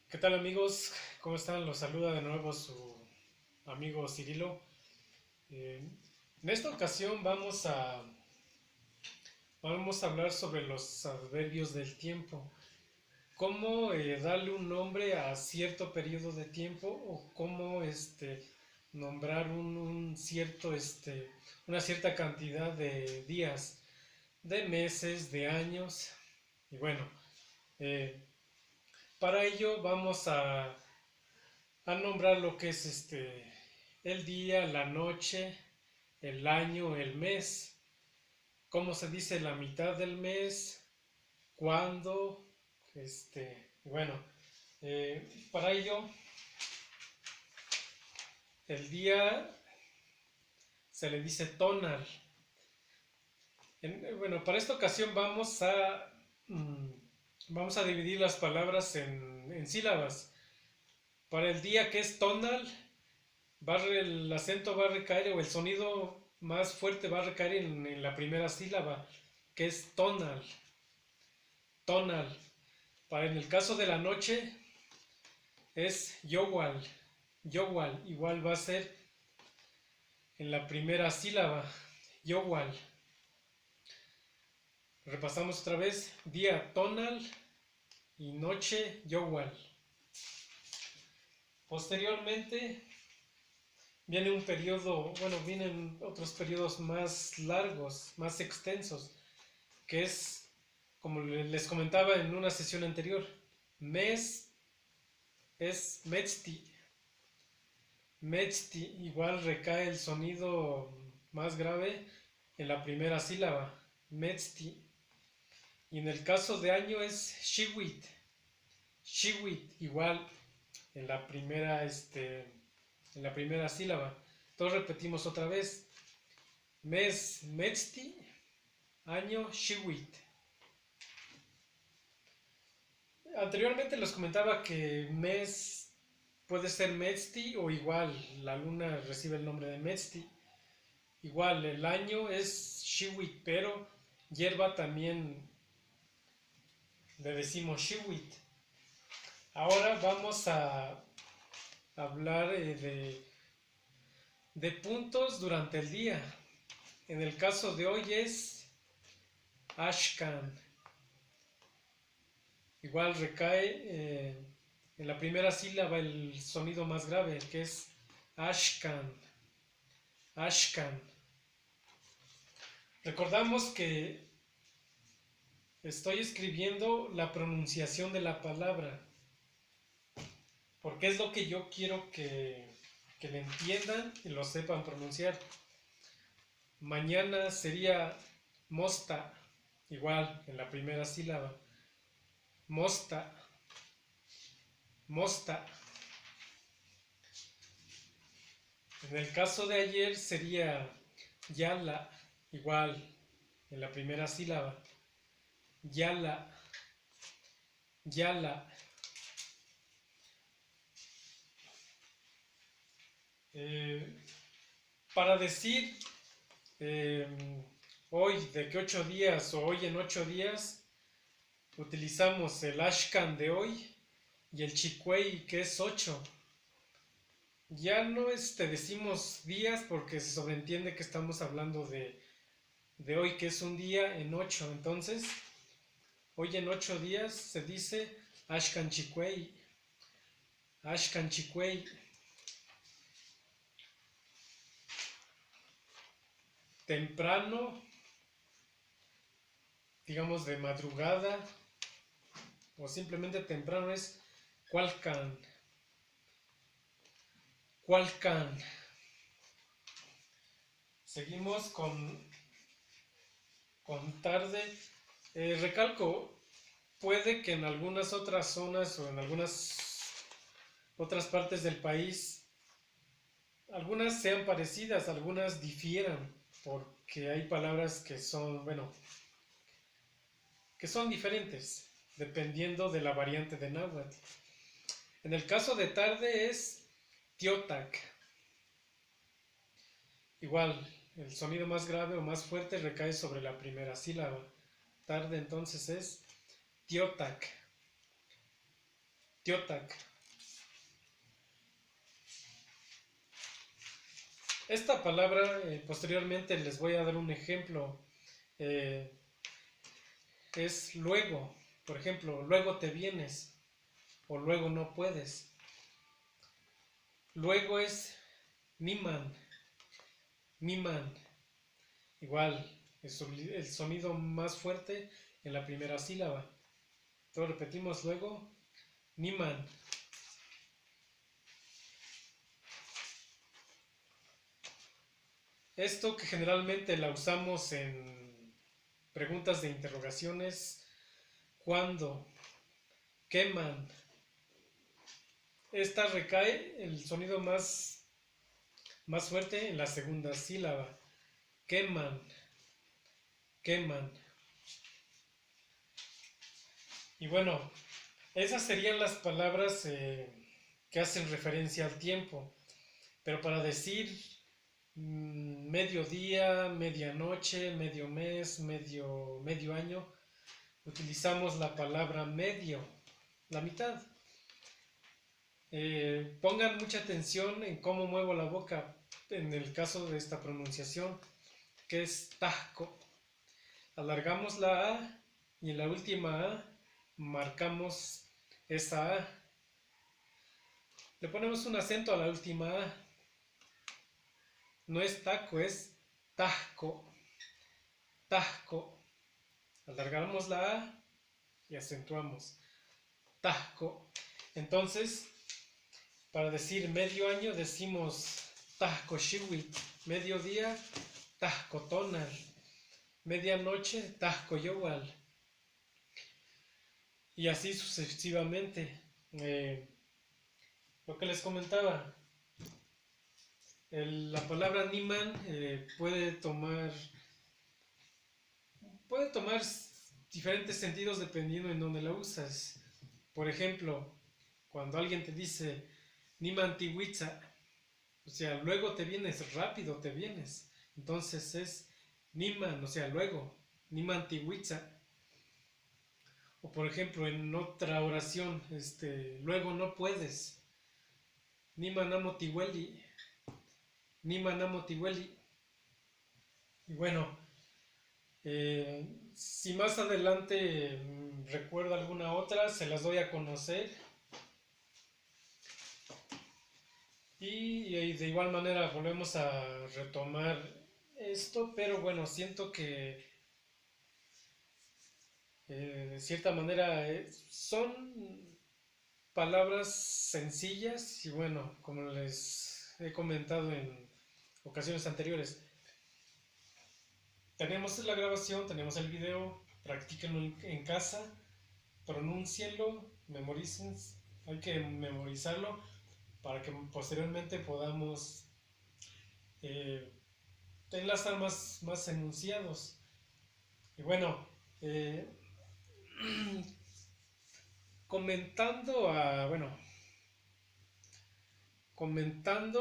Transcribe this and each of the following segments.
¿Qué tal amigos? ¿Cómo están? Los saluda de nuevo su amigo Cirilo. Eh, en esta ocasión vamos a hablar sobre los adverbios del tiempo. ¿Cómo darle un nombre a cierto periodo de tiempo o cómo nombrar un cierto, una cierta cantidad de días, de meses, de años? Y bueno, eh, para ello vamos a nombrar lo que es el día, la noche, el año, el mes, cómo se dice la mitad del mes, cuándo, bueno, para ello el día se le dice tonal. Bueno, para esta ocasión mm, vamos a dividir las palabras en sílabas. Para el día que es tonal, el acento va a recaer o el sonido más fuerte va a recaer en la primera sílaba, que es tonal. Tonal. Para en el caso de la noche es yowal. Yowal. Igual va a ser en la primera sílaba. Yowal. Repasamos otra vez. Día tonal y noche yowal. Posteriormente viene un periodo, bueno, vienen otros periodos más largos, más extensos, que es, como les comentaba en una sesión anterior, mes es metzti. Metzti igual recae el sonido más grave en la primera sílaba, metzti. Y en el caso de año es shiwit. Shiwit igual en en la primera sílaba. Entonces repetimos otra vez. Mes metzti, año shiwit. Anteriormente les comentaba que mes puede ser Metzti o igual, la luna recibe el nombre de Metzti. Igual, el año es Shiwit, pero hierba también le decimos Shiwit. Ahora vamos a hablar de puntos durante el día. En el caso de hoy es Ashkan. Igual recae en la primera sílaba el sonido más grave, que es Ashkan. Ashkan. Recordamos que estoy escribiendo la pronunciación de la palabra, porque es lo que yo quiero que le entiendan y lo sepan pronunciar. Mañana sería mosta, igual en la primera sílaba. Mosta, mosta. En el caso de ayer sería yala, igual en la primera sílaba. Yala, yala. Eh, para decir eh, hoy de que 8 días o hoy en 8 días, utilizamos el ashcan de hoy y el chicuey que es 8. Ya no decimos días porque se sobreentiende que estamos hablando de hoy que es un día en 8. Entonces, hoy en 8 días se dice ashcan chicuey, ashcan chicuey. Temprano, digamos de madrugada o simplemente temprano es cualcan, cualcan. Seguimos con tarde. Recalco, puede que en algunas otras zonas o en algunas otras partes del país, algunas sean parecidas, algunas difieran, porque hay palabras que son, bueno, que son diferentes, dependiendo de la variante de náhuatl. En el caso de tarde es tiotac. Igual, el sonido más grave o más fuerte recae sobre la primera sílaba. Tarde entonces es tiotac. Tiotac. Esta palabra, posteriormente les voy a dar un ejemplo. Es luego. Por ejemplo, luego te vienes o luego no puedes. Luego es niman, miman. Igual, el sonido más fuerte en la primera sílaba. Entonces repetimos luego, niman. Esto que generalmente la usamos en preguntas de interrogaciones, ¿cuándo? Queman. Esta recae el sonido más fuerte en la segunda sílaba. Queman, queman. Y bueno, esas serían las palabras que hacen referencia al tiempo. Pero para decir mediodía, medianoche, medio mes, medio año, utilizamos la palabra medio, la mitad. Pongan mucha atención en cómo muevo la boca en el caso de esta pronunciación, que es tajco. Alargamos la A y en la última A marcamos esa A. Le ponemos un acento a la última A. No es taco, es tajco. Tajco. Alargamos la A y acentuamos. Tajco. Entonces, para decir medio año decimos tajco shiwit. Mediodía, tajco tonal. Medianoche, tajco yowal. Y así sucesivamente. Lo que les comentaba, la palabra niman puede tomar diferentes sentidos dependiendo en dónde la usas. Por ejemplo, cuando alguien te dice niman tiwitza, o sea, luego te vienes, rápido te vienes. Entonces es niman, o sea, luego, niman tiwitza. O por ejemplo, en otra oración, luego no puedes. Niman amo tiweli. Niman amo tiweli. Y bueno, si más adelante recuerdo alguna otra, se las doy a conocer. Y de igual manera volvemos a retomar esto, pero bueno, siento que de cierta manera son palabras sencillas y bueno, como les he comentado en ocasiones anteriores, tenemos la grabación, tenemos el video, practíquenlo en casa, pronúncienlo, memoricen, hay que memorizarlo para que posteriormente podamos enlazar más enunciados. Y bueno, comentando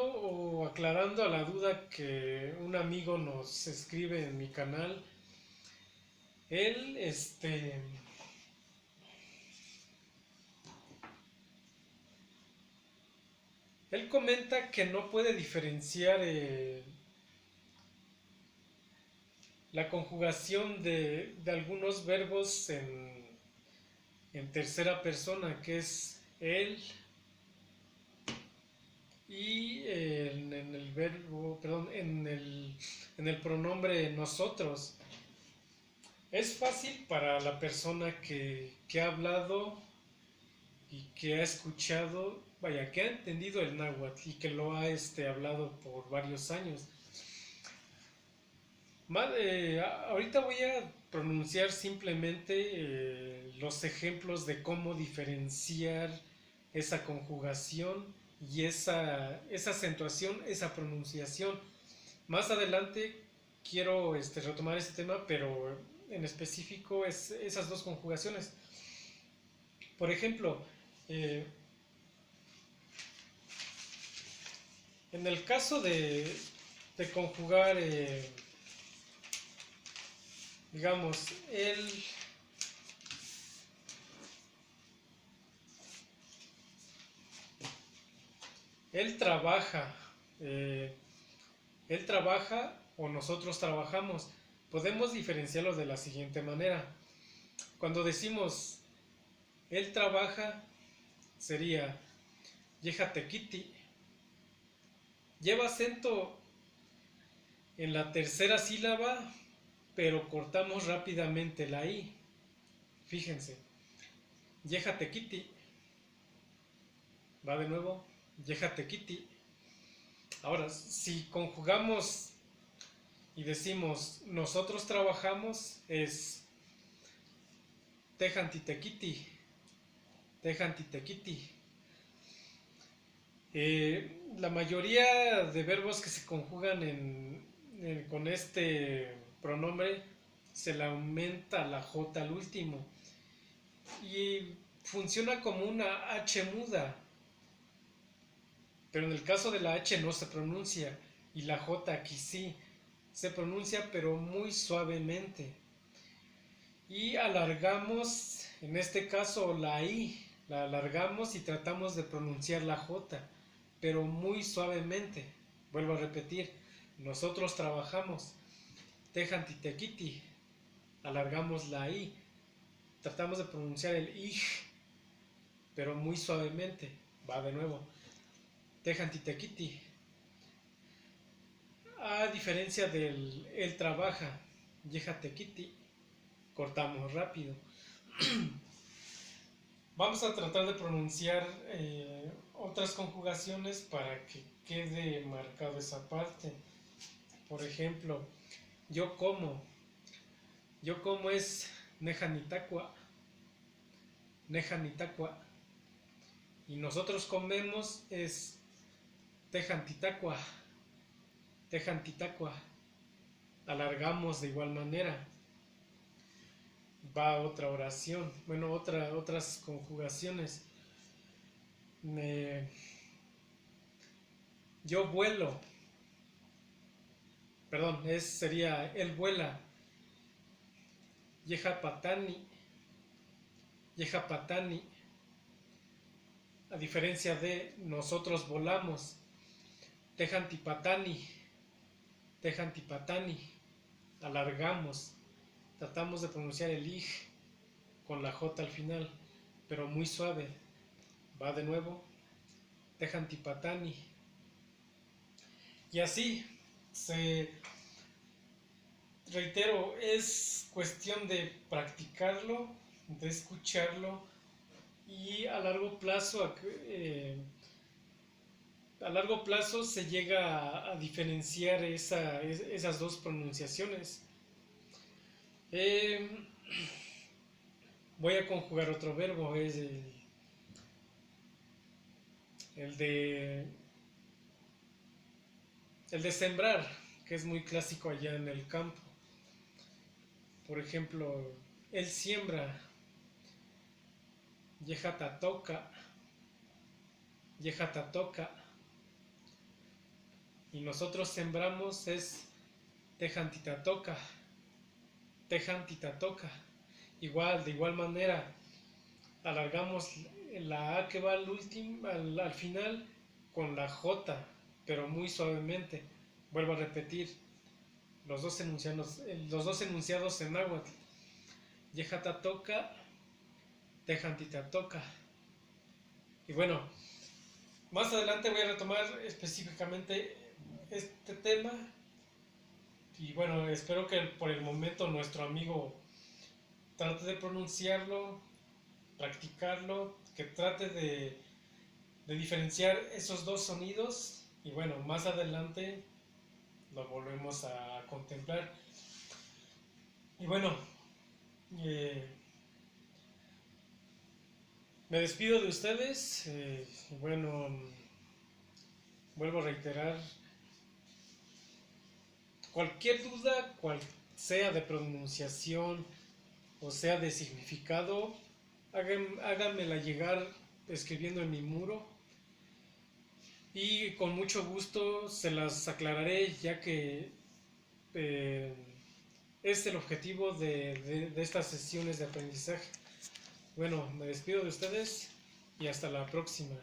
o aclarando a la duda que un amigo nos escribe en mi canal. Él, él comenta que no puede diferenciar la conjugación de algunos verbos en tercera persona, que es él, y en el verbo, perdón, en el pronombre nosotros. Es fácil para la persona que ha hablado y que ha escuchado, vaya, que ha entendido el náhuatl y que lo ha hablado por varios años. Ahorita voy a pronunciar simplemente los ejemplos de cómo diferenciar esa conjugación y esa acentuación, esa pronunciación. Más adelante quiero retomar este tema, pero en específico es esas dos conjugaciones. Por ejemplo, en el caso de conjugar, digamos, Él trabaja. eh, Él trabaja o nosotros trabajamos. Podemos diferenciarlo de la siguiente manera. Cuando decimos él trabaja, sería yehatekiti. Lleva acento en la tercera sílaba, pero cortamos rápidamente la i. Fíjense. Yehatekiti. Va de nuevo. Yehatekiti. Ahora, si conjugamos y decimos nosotros trabajamos, es tejantitekiti, tejantitekiti. La mayoría de verbos que se conjugan con este pronombre se le aumenta la J al último y funciona como una H muda, pero en el caso de la H no se pronuncia y la J aquí sí se pronuncia, pero muy suavemente. Y alargamos, en este caso la I, la alargamos y tratamos de pronunciar la J, pero muy suavemente. Vuelvo a repetir, nosotros trabajamos. Tejantitekiti, alargamos la I, tratamos de pronunciar el I, pero muy suavemente. Va de nuevo. Tejantitekiti. A diferencia del él trabaja, yehatekiti, cortamos rápido. Vamos a tratar de pronunciar otras conjugaciones para que quede marcado esa parte. Por ejemplo, yo como. Yo como es nejanitakua. Nejanitakua. Y nosotros comemos es tejantitakua. Tejantitakua. Alargamos de igual manera. Va otra oración, bueno, otras conjugaciones. Yo vuelo, perdón, sería él vuela. Yehapatani, Yehapatani. A diferencia de nosotros volamos. Tejantipatani, Tejantipatani. Alargamos. Tratamos de pronunciar el ij con la j al final, pero muy suave. Va de nuevo. Tejantipatani. Y así, reitero, es cuestión de practicarlo, de escucharlo y a largo plazo, se llega a diferenciar esas dos pronunciaciones. Voy a conjugar otro verbo, es el de sembrar, que es muy clásico allá en el campo. Por ejemplo, él siembra, yehatatoka, yehatatoka. Y nosotros sembramos es tejantitatoka, tejantitatoka. De igual manera, alargamos la A que va al final con la J, pero muy suavemente. Vuelvo a repetir los dos enunciados en náhuatl. Yehatatoka, tejantitatoka. Y bueno, más adelante voy a retomar específicamente este tema. Y bueno, espero que por el momento nuestro amigo trate de pronunciarlo, practicarlo, que trate de diferenciar esos dos sonidos. Y bueno, más adelante lo volvemos a contemplar. Y bueno, me despido de ustedes. Bueno, vuelvo a reiterar, cualquier duda, cual sea de pronunciación o sea de significado, háganmela llegar escribiendo en mi muro y con mucho gusto se las aclararé, ya que es el objetivo de estas sesiones de aprendizaje. Bueno, me despido de ustedes y hasta la próxima.